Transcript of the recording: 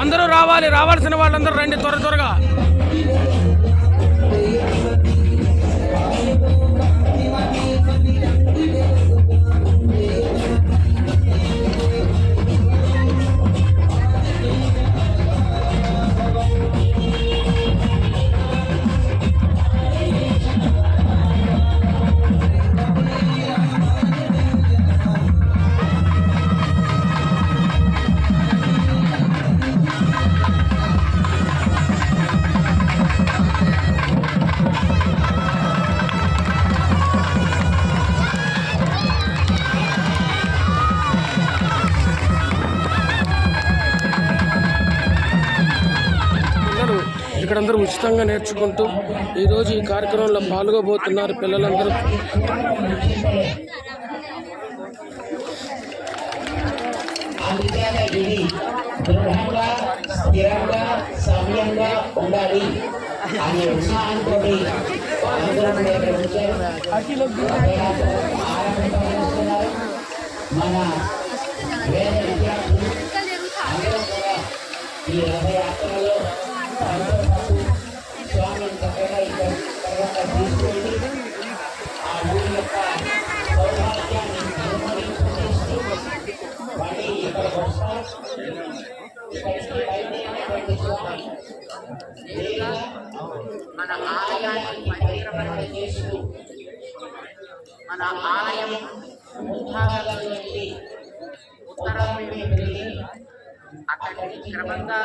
అందరూ రావాలి, రావాల్సిన వాళ్ళందరూ రండి త్వరగా. ఇక్కడ అందరూ ఉచితంగా నేర్చుకుంటూ ఈరోజు ఈ కార్యక్రమంలో పాల్గొబోతున్నారు పిల్లలందరూ. ఈ రథయాత్రలో స్వామి చక్కగా ఇక్కడ తర్వాత తీసుకెళ్ళి ఆ ఊరి యొక్క సౌభాగ్యాన్ని అనుమతిస్తూ మళ్ళీ ఇక్కడికి వస్తారు. ఇక్కడికి బయలుదేరినటువంటి స్వామి లేదా మన ఆలయాన్ని పరిక్రమణ చేస్తూ మన ఆలయం ఉద్భాగాల నుండి ఉత్తరం వెళ్ళి అక్కడి నుంచి క్రమంగా